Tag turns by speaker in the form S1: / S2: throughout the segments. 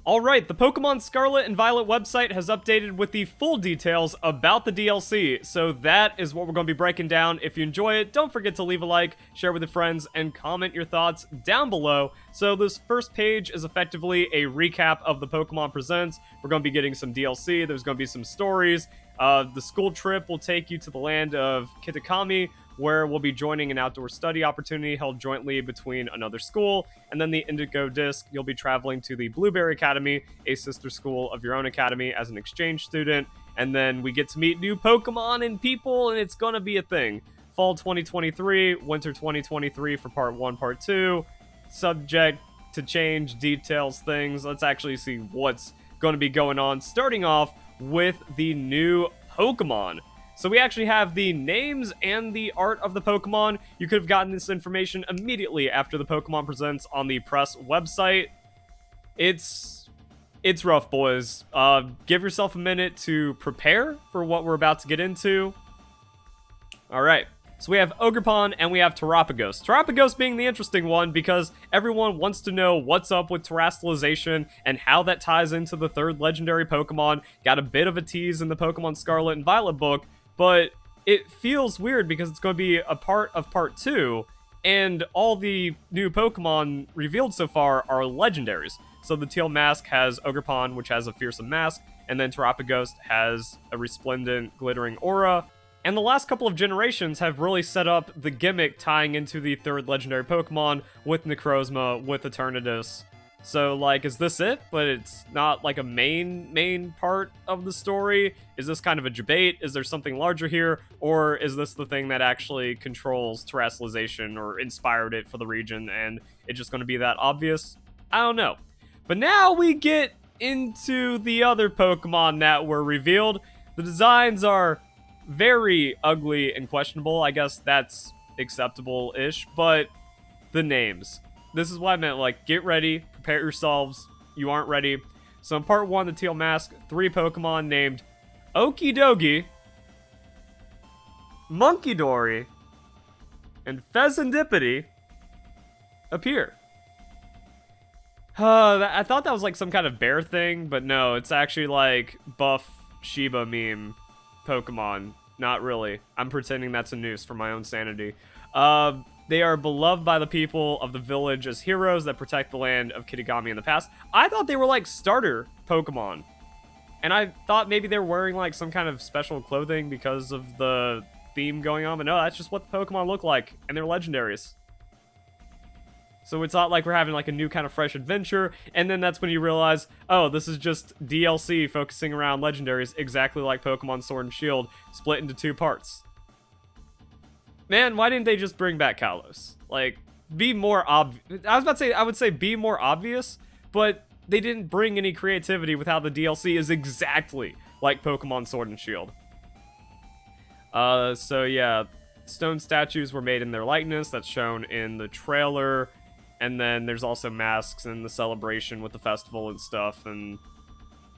S1: Alright, the Pokemon Scarlet and Violet website has updated with the full details about the DLC, so that is what we're going to be breaking down. If you enjoy it, don't forget to leave a like, share with your friends, and comment your thoughts down below. So this first page is effectively a recap of the Pokemon Presents. We're going to be getting some DLC, there's going to be some stories. The school trip will take you to the land of Kitakami, where we'll be joining an outdoor study opportunity held jointly between another school, and then the Indigo Disc, you'll be traveling to the Blueberry Academy, a sister school of your own academy, as an exchange student, and then we get to meet new Pokemon and people, and it's gonna be a thing. Fall 2023, Winter 2023 for Part 1, Part 2, subject to change, details, things. Let's actually see what's gonna be going on, starting off with the new Pokemon. So we actually have the names and the art of the Pokemon. You could have gotten this information immediately after the Pokemon Presents on the press website. It's rough, boys. Give yourself a minute to prepare for what we're about to get into. Alright, so we have Ogerpon and we have Terapagos. Terapagos being the interesting one because everyone wants to know what's up with terastallization and how that ties into the third legendary Pokemon. Got a bit of a tease in the Pokemon Scarlet and Violet book, but it feels weird because it's going to be a part of Part 2, and all the new Pokemon revealed so far are legendaries. So the Teal Mask has Ogerpon, which has a fearsome mask, and then Terapagos has a resplendent, glittering aura. And the last couple of generations have really set up the gimmick tying into the third legendary Pokemon with Necrozma, with Eternatus. So, like, is this it? But it's not, like, a main part of the story? Is this kind of a debate? Is there something larger here? Or is this the thing that actually controls terastallization or inspired it for the region, and it's just going to be that obvious? I don't know. But now we get into the other Pokemon that were revealed. The designs are very ugly and questionable. I guess that's acceptable-ish, but the names. This is what I meant, like, get ready, prepare yourselves, you aren't ready. So in Part 1, the Teal Mask, 3 Pokemon named Okidogi, Munkidori, and Fezandipiti appear. I thought that was like some kind of bear thing, but no, it's actually like buff Shiba meme Pokemon. Not really. I'm pretending that's a noose for my own sanity. They are beloved by the people of the village as heroes that protect the land of Kitakami in the past. I thought they were like starter Pokemon. And I thought maybe they were wearing like some kind of special clothing because of the theme going on. But no, that's just what the Pokemon look like. And they're legendaries. So it's not like we're having like a new kind of fresh adventure. And then that's when you realize, oh, this is just DLC focusing around legendaries, exactly like Pokemon Sword and Shield, split into 2 parts. Man, why didn't they just bring back Kalos? Like, be more obvious. I was about to say, I would say be more obvious, but they didn't bring any creativity with how the DLC is exactly like Pokemon Sword and Shield. So yeah, stone statues were made in their likeness. That's shown in the trailer. And then there's also masks in the celebration with the festival and stuff. And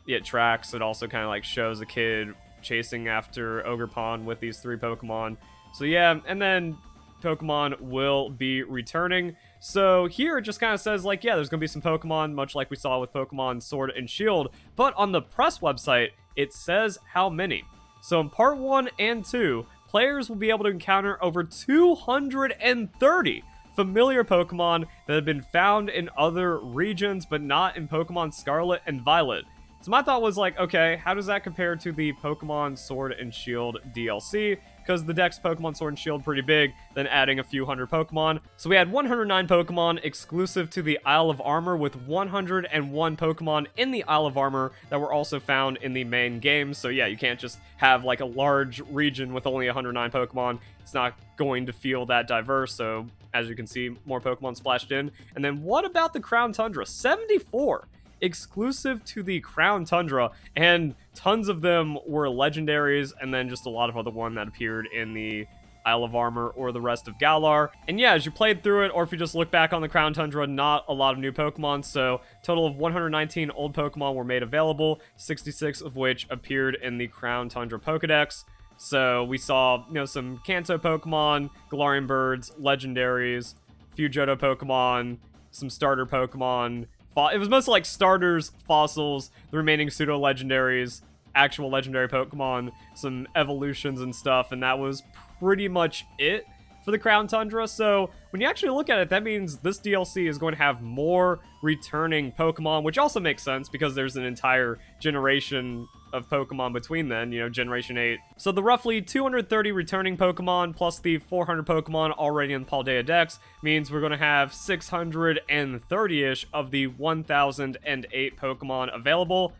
S1: it tracks. It also kind of like shows a kid chasing after Ogerpon with these 3 Pokemon. So yeah, and then Pokemon will be returning. So here it just kind of says like, yeah, there's going to be some Pokemon, much like we saw with Pokemon Sword and Shield. But on the press website, it says how many. So in Part 1 and 2, players will be able to encounter over 230 familiar Pokemon that have been found in other regions, but not in Pokemon Scarlet and Violet. So my thought was like, okay, how does that compare to the Pokemon Sword and Shield DLC? Because the deck's Pokemon Sword and Shield pretty big, then adding a few hundred Pokemon. So we had 109 Pokemon exclusive to the Isle of Armor, with 101 Pokemon in the Isle of Armor that were also found in the main game. So yeah, you can't just have like a large region with only 109 Pokemon. It's not going to feel that diverse, so as you can see, more Pokemon splashed in. And then what about the Crown Tundra? 74! Exclusive to the Crown Tundra, and tons of them were legendaries, and then just a lot of other one that appeared in the Isle of Armor or the rest of Galar. And yeah, as you played through it, or if you just look back on the Crown Tundra, not a lot of new Pokemon, so total of 119 old Pokemon were made available, 66 of which appeared in the Crown Tundra Pokedex. So we saw, you know, some Kanto Pokemon, Galarian Birds, legendaries, few Johto Pokemon, some starter Pokemon, it was mostly like starters, fossils, the remaining pseudo-legendaries, actual legendary Pokemon, some evolutions and stuff, and that was pretty much it for the Crown Tundra. So when you actually look at it, that means this DLC is going to have more returning Pokemon, which also makes sense because there's an entire generation of Pokemon between then, you know, Generation 8. So the roughly 230 returning Pokemon plus the 400 Pokemon already in the Paldea Dex means we're going to have 630-ish of the 1008 Pokemon available.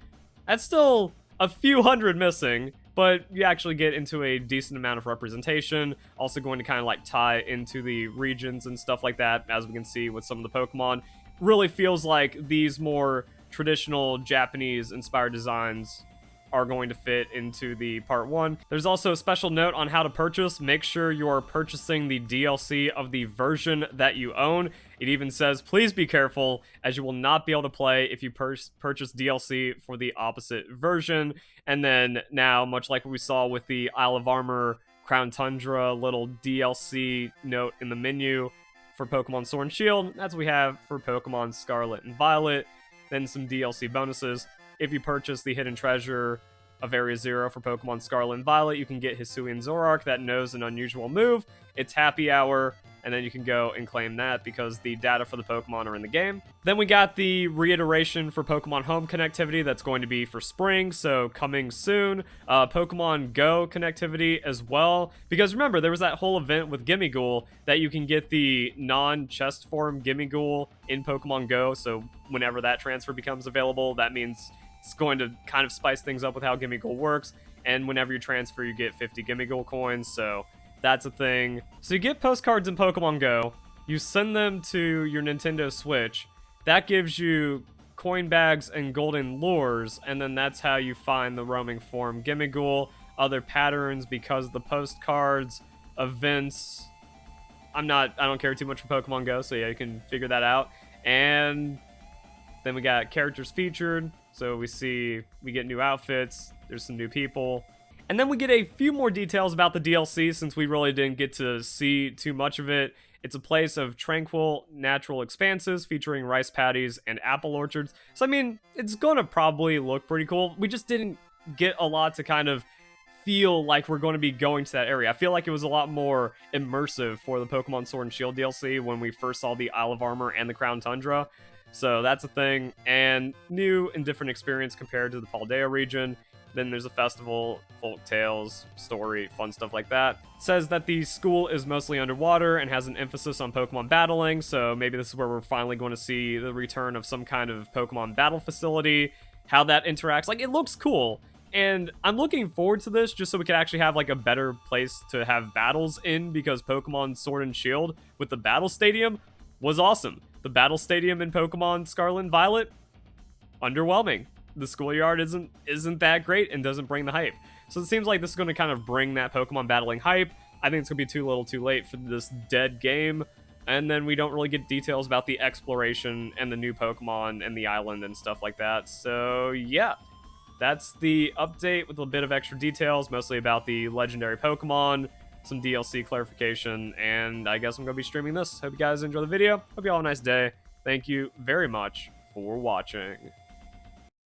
S1: That's still a few hundred missing, but you actually get into a decent amount of representation. Also going to kind of like tie into the regions and stuff like that, as we can see with some of the Pokemon. Really feels like these more traditional Japanese-inspired designs are going to fit into the part 1. There's also a special note on how to purchase. Make sure you are purchasing the DLC of the version that you own. It even says, please be careful, as you will not be able to play if you purchase DLC for the opposite version. And then now, much like what we saw with the Isle of Armor, Crown Tundra, little DLC note in the menu for Pokemon Sword and Shield, that's what we have for Pokemon Scarlet and Violet. Then some DLC bonuses. If you purchase the Hidden Treasure of Area 0 for Pokemon Scarlet and Violet, you can get Hisuian Zoroark that knows an unusual move. It's Happy Hour, and then you can go and claim that because the data for the Pokemon are in the game. Then we got the reiteration for Pokemon Home connectivity that's going to be for spring, so coming soon. Pokemon Go connectivity as well, because remember, there was that whole event with Gimmighoul that you can get the non-chest form Gimmighoul in Pokemon Go, so whenever that transfer becomes available, that means it's going to kind of spice things up with how Gimmighoul works, and whenever you transfer, you get 50 Gimmighoul coins, so that's a thing. So you get postcards in Pokemon Go, you send them to your Nintendo Switch, that gives you coin bags and golden lures, and then that's how you find the roaming form Gimmighoul, other patterns because the postcards, events, I don't care too much for Pokemon Go, so yeah, you can figure that out. And then we got characters featured, so we get new outfits, there's some new people. And then we get a few more details about the DLC since we really didn't get to see too much of it. It's a place of tranquil, natural expanses featuring rice paddies and apple orchards. So, I mean, it's gonna probably look pretty cool. We just didn't get a lot to kind of feel like we're going to be going to that area. I feel like it was a lot more immersive for the Pokemon Sword and Shield DLC when we first saw the Isle of Armor and the Crown Tundra. So that's a thing, and new and different experience compared to the Paldea region. Then there's a festival, folk tales, story, fun stuff like that. It says that the school is mostly underwater and has an emphasis on Pokemon battling, so maybe this is where we're finally going to see the return of some kind of Pokemon battle facility, how that interacts. Like, it looks cool, and I'm looking forward to this just so we can actually have like a better place to have battles in, because Pokemon Sword and Shield with the Battle Stadium was awesome. The Battle Stadium in Pokemon Scarlet and Violet, underwhelming. The schoolyard isn't that great and doesn't bring the hype. So it seems like this is going to kind of bring that Pokemon battling hype. I think it's going to be too little too late for this dead game. And then we don't really get details about the exploration and the new Pokemon and the island and stuff like that. So yeah, that's the update with a bit of extra details, mostly about the legendary Pokemon, some DLC clarification, and I guess I'm going to be streaming this. Hope you guys enjoy the video. Hope you all have a nice day. Thank you very much for watching.